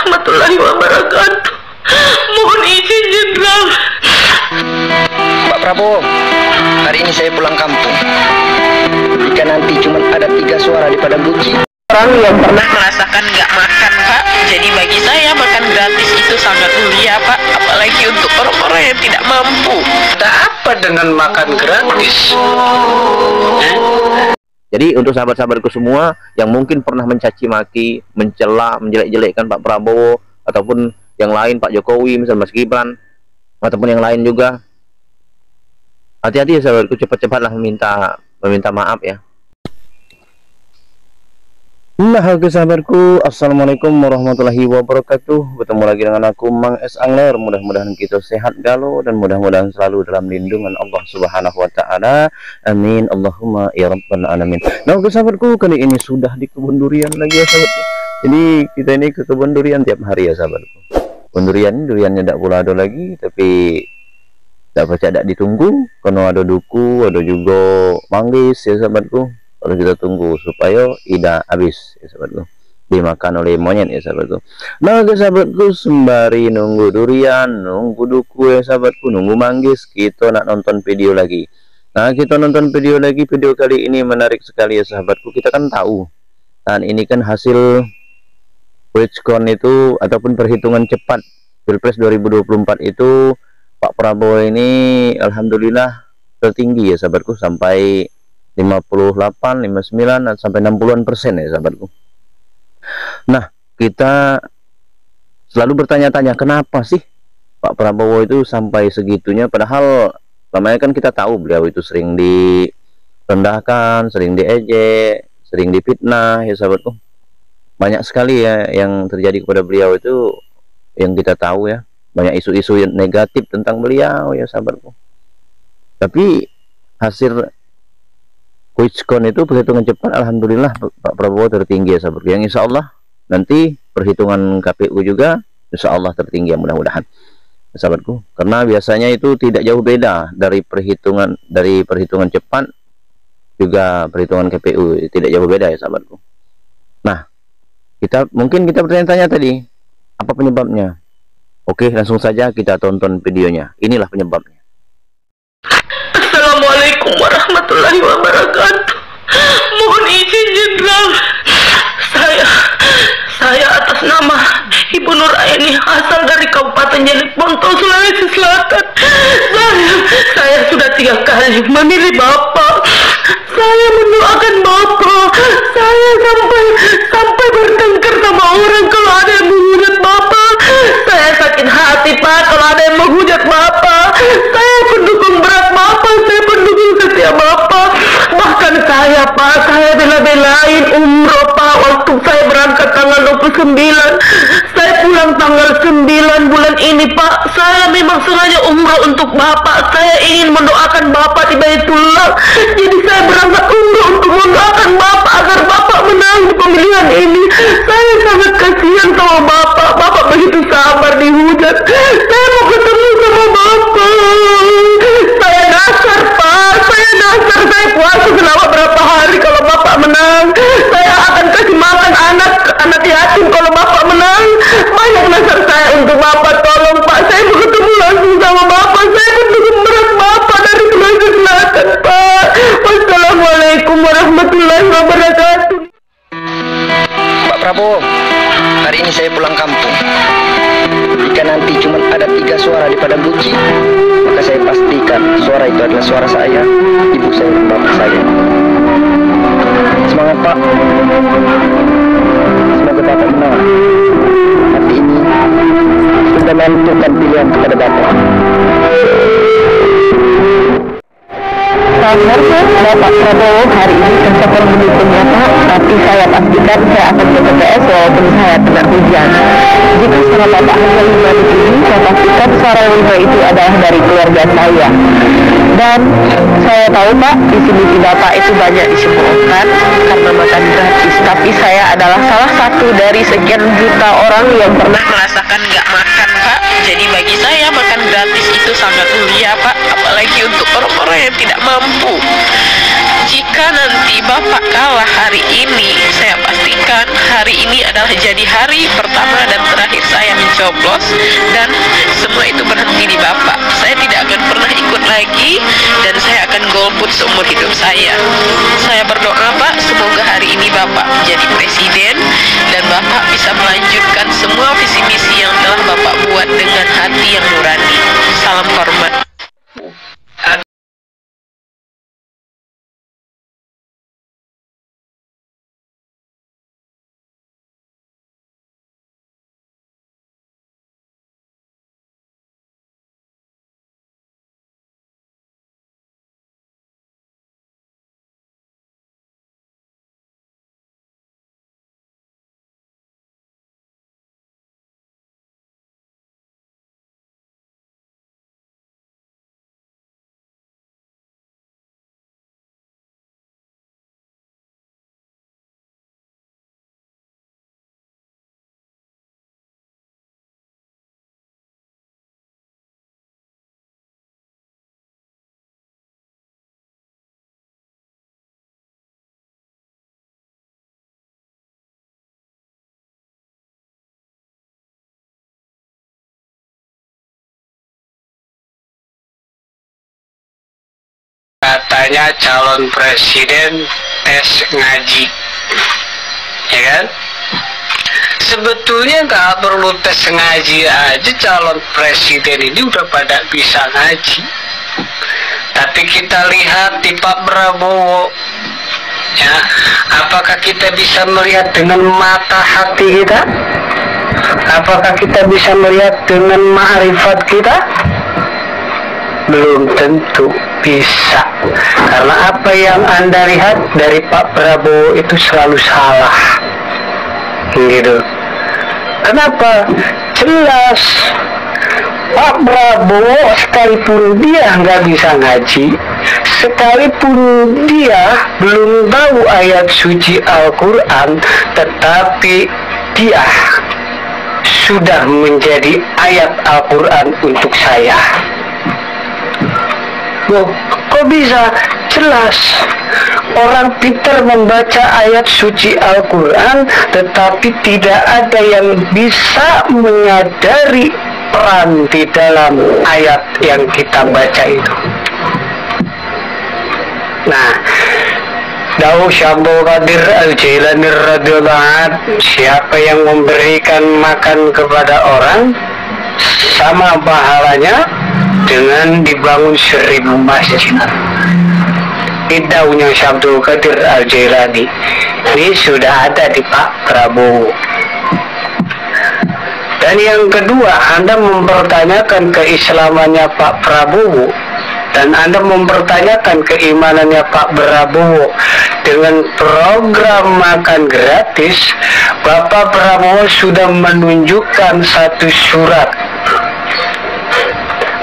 warahmatullahi wabarakatuh. Mohon izin Jenderal. Pak Prabowo, hari ini saya pulang kampung. Jika nanti cuma ada 3 suara di Padang Buci. Orang yang pernah merasakan nggak makan, Pak. Jadi bagi saya makan gratis itu sangat mulia, Pak. Apalagi untuk orang-orang yang tidak mampu. Ada apa dengan makan gratis? Jadi untuk sahabat-sahabatku semua yang mungkin pernah mencaci maki, mencela, menjelek-jelekkan Pak Prabowo ataupun yang lain, Pak Jokowi, misalnya Mas Gibran ataupun yang lain juga, hati-hati ya sahabatku, cepat-cepatlah meminta maaf ya. Nah, oke sahabatku, assalamualaikum warahmatullahi wabarakatuh. Bertemu lagi dengan aku Mang S Angler. Mudah-mudahan kita sehat galau dan mudah-mudahan selalu dalam lindungan Allah Subhanahu wa taala. Amin Allahumma ya rabbal alamin. Nah, oke sahabatku, kali ini sudah di kebun durian lagi ya sahabatku. Jadi kita ini ke kebun durian tiap hari ya sahabatku. Kebun duriannya tidak pula ada lagi, tapi tidak percaya tidak ditunggu karena ada duku, ada juga manggis ya sahabatku. Kalau kita tunggu supaya tidak habis ya sahabatku, dimakan oleh monyet ya sahabatku. Nah oke sahabatku, sembari nunggu durian, nunggu duku ya sahabatku, nunggu manggis, kita nak nonton video lagi. Nah kita nonton video lagi. Video kali ini menarik sekali ya sahabatku. Kita kan tahu, dan ini kan hasil quick count itu ataupun perhitungan cepat Pilpres 2024 itu, Pak Prabowo ini alhamdulillah tertinggi ya sahabatku, sampai 58, 59 sampai 60% ya sahabatku. Nah, kita selalu bertanya-tanya kenapa sih Pak Prabowo itu sampai segitunya, padahal namanya kan kita tahu beliau itu sering direndahkan, sering diejek, sering difitnah ya sahabatku. Banyak sekali ya yang terjadi kepada beliau itu yang kita tahu ya. Banyak isu-isu yang negatif tentang beliau ya sahabatku. Tapi hasil quick count itu perhitungan cepat, alhamdulillah Pak Prabowo tertinggi ya sahabatku. Yang insya Allah nanti perhitungan KPU juga insya Allah tertinggi ya, mudah-mudahan ya sahabatku. Karena biasanya itu tidak jauh beda dari perhitungan cepat juga perhitungan KPU, tidak jauh beda ya sahabatku. Nah, mungkin kita bertanya-tanya tadi, apa penyebabnya? Oke, langsung saja kita tonton videonya. Inilah penyebabnya. Assalamualaikum warahmatullahi wabarakatuh. Mohon izin Jenderal. Saya atas nama Ibu Nur Aini asal dari Kabupaten Jeneponto, Sulawesi Selatan. Saya sudah 3 kali memilih Bapak. Saya mendoakan Bapak. Saya sampai bertengkar sama orang kalau ada yang menghujat Bapak. Saya sakit hati Pak kalau ada yang menghujat Bapak. Saya pendukung berat Bapak. Saya pendukung setia Bapak. Bahkan saya Pak, saya bela-belain umroh Pak waktu saya berangkat tanggal 29. Saya pulang tanggal 9 bulan ini Pak. Saya memang sengaja umroh untuk Bapak. Saya ingin mendoakan Bapak di Baitullah. Jadi saya berangkat umroh untuk mendoakan Bapak agar Bapak menang di pemilihan ini. Saya sangat kasihan sama Bapak. Bapak begitu sabar dihujat. Saya mau ketemu sama Bapak. Saya dasar Pak. Saya puasa selama berapa hari kalau Bapak menang. Saya akan kasih makan anak yatim kalau Bapak menang. Banyak dasar saya untuk Bapak. Tolong Pak, saya mau ketemu langsung sama Bapak. Saya pendukung berat Bapak dari Sulawesi Selatan Pak. Wassalamualaikum warahmatullahi wabarakatuh. Pak Prabowo, hari ini saya pulang kampung. Jika nanti cuma ada 3 suara di Padang Buci, maka saya pastikan suara itu adalah suara saya, ibu saya, dan bapak saya. Semangat Pak. Semoga Bapak menang. Hati ini sudah menentukan pilihan kepada Bapak. Bapak Prabowo hari ini tercapai mendukungnya Pak, tapi saya pastikan saya akan ke TPS walaupun saya kena hujan. Jika suara Bapak hanya 5 di sini, saya pastikan suara 5 itu adalah dari keluarga saya. Dan saya tahu Pak, visi misi Bapak itu banyak disembuhkan karena makan gratis. Tapi saya adalah salah satu dari sekian juta orang yang pernah merasakan nggak makan Pak. Jadi bagi saya makan gratis itu sangat mulia Pak, apalagi untuk orang-orang yang tidak mampu. Bu, jika nanti Bapak kalah hari ini, saya pastikan hari ini adalah jadi hari pertama dan terakhir saya mencoblos, dan semua itu berhenti di Bapak. Saya tidak akan pernah ikut lagi, dan saya akan golput seumur hidup saya. Saya berdoa, Pak, semoga hari ini Bapak menjadi presiden dan Bapak bisa melanjutkan semua visi misi yang telah Bapak buat dengan hati yang nurani. Salam hormat. Katanya calon presiden tes ngaji, ya kan? Sebetulnya nggak perlu tes ngaji aja, calon presiden ini udah pada bisa ngaji. Tapi kita lihat di Pak Prabowo, ya, apakah kita bisa melihat dengan mata hati kita? Apakah kita bisa melihat dengan ma'rifat kita? Belum tentu bisa, karena apa yang Anda lihat dari Pak Prabowo itu selalu salah, gitu. Kenapa? Jelas Pak Prabowo sekalipun dia nggak bisa ngaji, sekalipun dia belum tahu ayat suci Al-Quran, tetapi dia sudah menjadi ayat Al-Quran untuk saya. Loh, kok bisa? Jelas orang pintar membaca ayat suci Al-Quran, tetapi tidak ada yang bisa menyadari peran di dalam ayat yang kita baca itu. Nah, Dawu Syabul Qadir Al-Jailani radhiyallahu anhu, siapa yang memberikan makan kepada orang sama pahalanya dengan dibangun 1000 masjid. Idaunya Syabdul Qadir Al-Jailani ini sudah ada di Pak Prabowo. Dan yang kedua, Anda mempertanyakan keislamannya Pak Prabowo, dan Anda mempertanyakan keimanannya Pak Prabowo dengan program makan gratis. Bapak Prabowo sudah menunjukkan satu surat.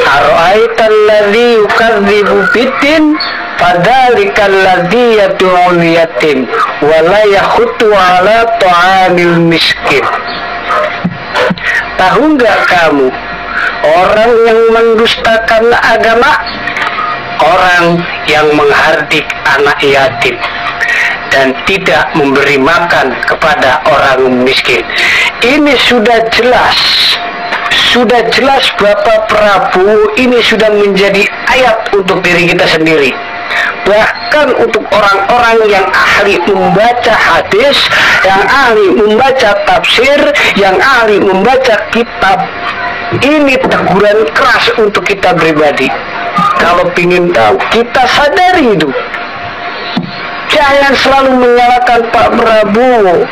Ara'aital ladzi yukadzibu biddin fadzalikal ladzi yad'ul yatim wa la yakhuttu 'ala ta'amil miskin. Tahu nggak kamu orang yang mendustakan agama, orang yang menghardik anak yatim dan tidak memberi makan kepada orang miskin? Ini sudah jelas Bapak Prabowo ini sudah menjadi ayat untuk diri kita sendiri. Bahkan untuk orang-orang yang ahli membaca hadis, yang ahli membaca tafsir, yang ahli membaca kitab, ini teguran keras untuk kita pribadi. Kalau ingin tahu, kita sadari itu. Jangan selalu menyalahkan Pak Prabowo.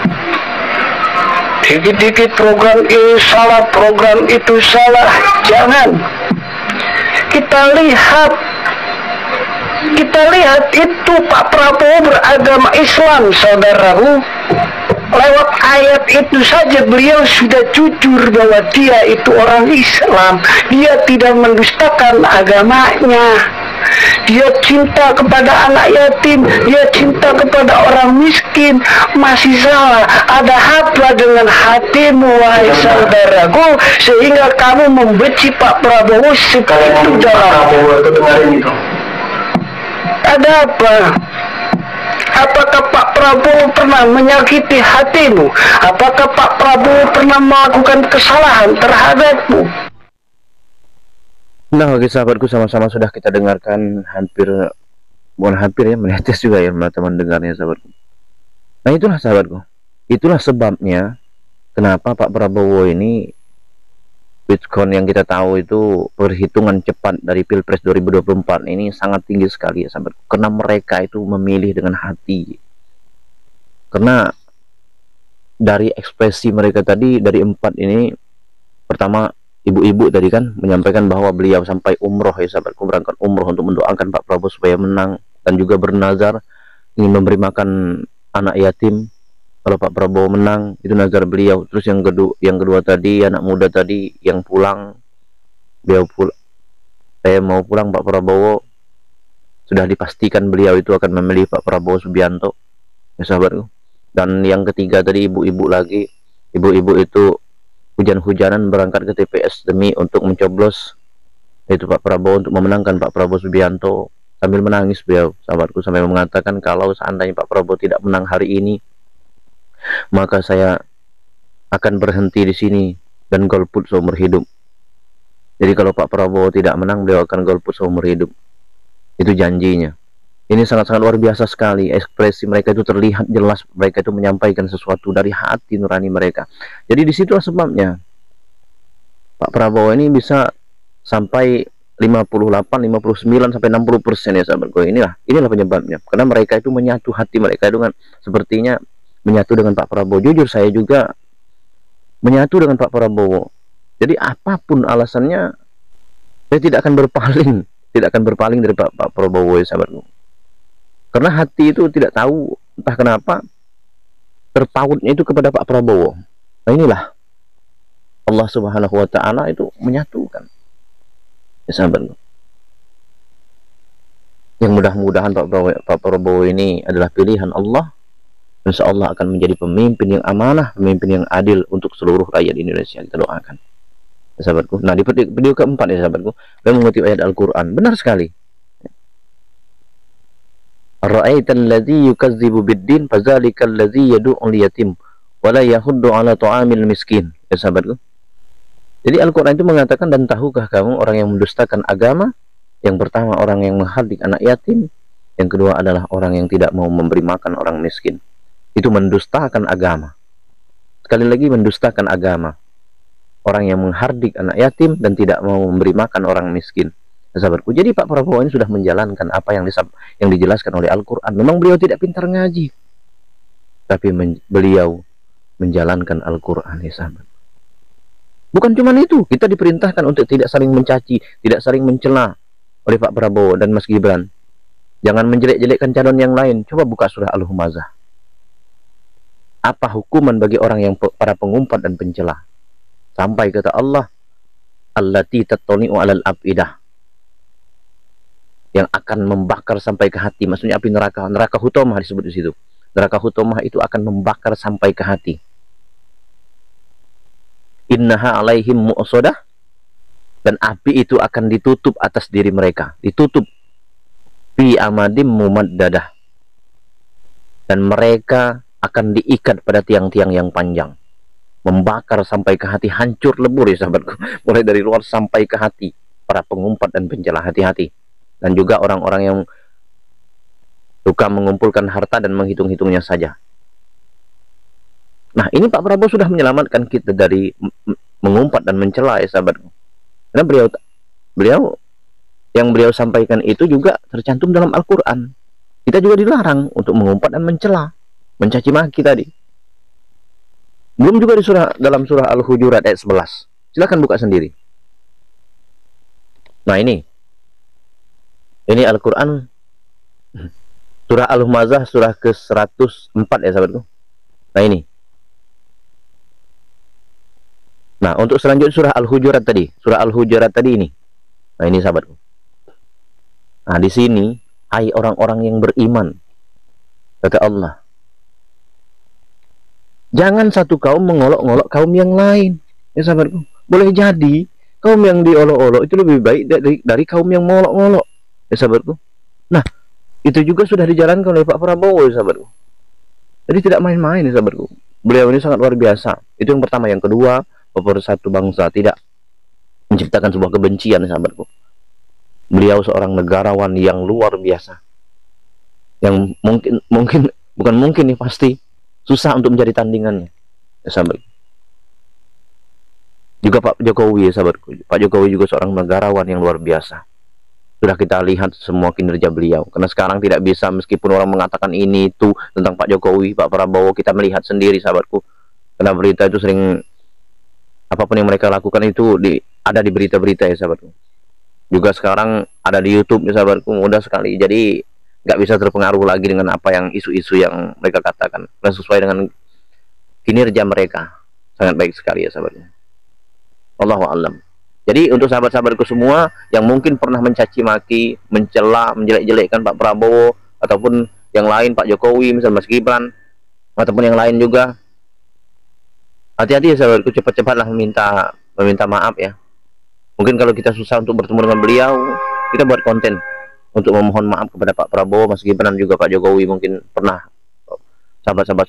Dikit-dikit program ini salah, program itu salah. Jangan. Kita lihat itu Pak Prabowo beragama Islam, saudaraku. Lewat ayat itu saja beliau sudah jujur bahwa dia itu orang Islam. Dia tidak mendustakan agamanya. Dia cinta kepada anak yatim, dia cinta kepada orang miskin. Masih salah, ada apa dengan hatimu, wahai saudaraku, sehingga kamu membenci Pak Prabowo seperti itu dalam Ada apa? Apakah Pak Prabowo pernah menyakiti hatimu? Apakah Pak Prabowo pernah melakukan kesalahan terhadapmu? Nah, oke sahabatku, sama-sama sudah kita dengarkan bukan hampir ya, menetes juga ya teman dengarnya sahabatku. Nah itulah sahabatku, itulah sebabnya kenapa Pak Prabowo ini Bitcoin yang kita tahu itu perhitungan cepat dari Pilpres 2024 ini sangat tinggi sekali ya sahabatku, karena mereka itu memilih dengan hati. Karena dari ekspresi mereka tadi, dari 4 ini, pertama ibu-ibu tadi kan menyampaikan bahwa beliau sampai umroh ya sahabatku, berangkat umroh untuk mendoakan Pak Prabowo supaya menang, dan juga bernazar ingin memberi makan anak yatim kalau Pak Prabowo menang, itu nazar beliau. Terus yang kedua tadi, anak muda tadi yang pulang, saya mau pulang Pak Prabowo, sudah dipastikan beliau itu akan memilih Pak Prabowo Subianto ya sahabatku. Dan yang ketiga tadi ibu-ibu lagi, ibu-ibu itu hujan-hujanan berangkat ke TPS demi untuk mencoblos yaitu Pak Prabowo, untuk memenangkan Pak Prabowo Subianto, sambil menangis beliau sahabatku, sampai mengatakan kalau seandainya Pak Prabowo tidak menang hari ini, maka saya akan berhenti di sini dan golput seumur hidup. Jadi kalau Pak Prabowo tidak menang, beliau akan golput seumur hidup. Itu janjinya. Ini sangat-sangat luar biasa sekali. Ekspresi mereka itu terlihat jelas, mereka itu menyampaikan sesuatu dari hati nurani mereka. Jadi disitulah sebabnya Pak Prabowo ini bisa sampai 58, 59 sampai 60% ya sahabatku. Inilah penyebabnya. Karena mereka itu menyatu, hati mereka dengan sepertinya menyatu dengan Pak Prabowo. Jujur saya juga menyatu dengan Pak Prabowo. Jadi apapun alasannya, saya tidak akan berpaling dari Pak Prabowo ya sahabatku. Karena hati itu tidak tahu entah kenapa terpautnya itu kepada Pak Prabowo. Nah inilah Allah Subhanahu wa Ta'ala itu menyatukan ya sahabatku. Yang mudah-mudahan Pak Prabowo ini adalah pilihan Allah. Insya Allah akan menjadi pemimpin yang amanah, pemimpin yang adil untuk seluruh rakyat Indonesia. Kita doakan ya sahabatku. Nah di video keempat ya sahabatku, saya mengutip ayat Al-Quran. Benar sekali. Ra'aital ladzi yukazzibu biddin fadzalikal ladzi yad'ul yatim wa la yahuddu 'ala ta'amil miskin. Ya sahabatku. Jadi Al-Qur'an itu mengatakan, dan tahukah kamu orang yang mendustakan agama? Yang pertama orang yang menghardik anak yatim, yang kedua adalah orang yang tidak mau memberi makan orang miskin. Itu mendustakan agama. Sekali lagi mendustakan agama. Orang yang menghardik anak yatim dan tidak mau memberi makan orang miskin. Sahabatku, jadi Pak Prabowo ini sudah menjalankan apa yang dijelaskan oleh Al-Quran. Memang beliau tidak pintar ngaji, tapi beliau menjalankan Al-Quran ya sahabat. Bukan cuma itu, kita diperintahkan untuk tidak saling mencaci, tidak saling mencela oleh Pak Prabowo dan Mas Gibran. Jangan menjelek-jelekkan calon yang lain. Coba buka surah Al-Humazah. Apa hukuman bagi orang yang para pengumpat dan pencela? Sampai kata Allah, allati tattali'u 'alal afidah, yang akan membakar sampai ke hati. Maksudnya api neraka hutomah disebut di situ. Neraka hutomah itu akan membakar sampai ke hati. Innaha 'alaihim mu'sadah, dan api itu akan ditutup atas diri mereka, ditutup fi amadim mumaddadah, dan mereka akan diikat pada tiang-tiang yang panjang, membakar sampai ke hati, hancur lebur ya sahabatku, mulai dari luar sampai ke hati. Para pengumpat dan pencela, hati-hati. Dan juga orang-orang yang suka mengumpulkan harta dan menghitung-hitungnya saja. Nah ini Pak Prabowo sudah menyelamatkan kita dari mengumpat dan mencela ya sahabatku. Karena beliau sampaikan itu juga tercantum dalam Al-Quran. Kita juga dilarang untuk mengumpat dan mencela, mencaci maki tadi. Belum juga dalam surah Al-Hujurat ayat 11. Silakan buka sendiri. Nah ini Al-Quran, surah Al-Humazah, surah ke-104 ya sahabatku. Nah ini. Nah untuk selanjutnya surah Al-Hujurat tadi, ini. Nah ini sahabatku. Nah di sini, hai orang-orang yang beriman, kata Allah, jangan satu kaum mengolok-olok kaum yang lain ya sahabatku. Boleh jadi kaum yang diolok-olok itu lebih baik dari kaum yang mengolok-olok ya sahabatku. Nah itu juga sudah dijalankan oleh Pak Prabowo, sahabatku. Jadi tidak main-main, sahabatku. Beliau ini sangat luar biasa. Itu yang pertama. Yang kedua, pemersatu bangsa, tidak menciptakan sebuah kebencian, sahabatku. Beliau seorang negarawan yang luar biasa, yang bukan mungkin nih, pasti susah untuk menjadi tandingannya, ya, sahabatku. Juga Pak Jokowi, ya, sahabatku. Pak Jokowi juga seorang negarawan yang luar biasa. Sudah kita lihat semua kinerja beliau. Karena sekarang tidak bisa, meskipun orang mengatakan ini itu tentang Pak Jokowi, Pak Prabowo, kita melihat sendiri, sahabatku. Karena berita itu sering, apapun yang mereka lakukan itu ada di berita-berita, ya, sahabatku. Juga sekarang ada di YouTube, ya, sahabatku, mudah sekali. Jadi nggak bisa terpengaruh lagi dengan apa yang isu-isu yang mereka katakan. Dan sesuai dengan kinerja mereka, sangat baik sekali, ya, sahabatku. Allahu a'lam. Jadi untuk sahabat-sahabatku semua yang mungkin pernah mencaci maki, mencela, menjelek-jelekkan Pak Prabowo ataupun yang lain, Pak Jokowi, misalnya Mas Gibran ataupun yang lain juga, hati-hati, ya, sahabatku, cepat-cepatlah meminta maaf, ya. Mungkin kalau kita susah untuk bertemu dengan beliau, kita buat konten untuk memohon maaf kepada Pak Prabowo, Mas Gibran, juga Pak Jokowi. Mungkin pernah sahabat-sahabat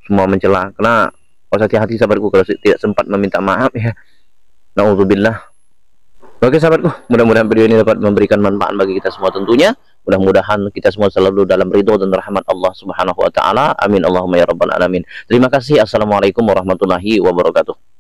semua mencela, karena harus hati-hati, sahabatku, kalau tidak sempat meminta maaf, ya. Na'udzubillah. Oke, sahabatku, mudah-mudahan video ini dapat memberikan manfaat bagi kita semua tentunya. Mudah-mudahan kita semua selalu dalam ridho dan rahmat Allah Subhanahu wa taala. Amin Allahumma ya rabbal alamin. Terima kasih. Assalamualaikum warahmatullahi wabarakatuh.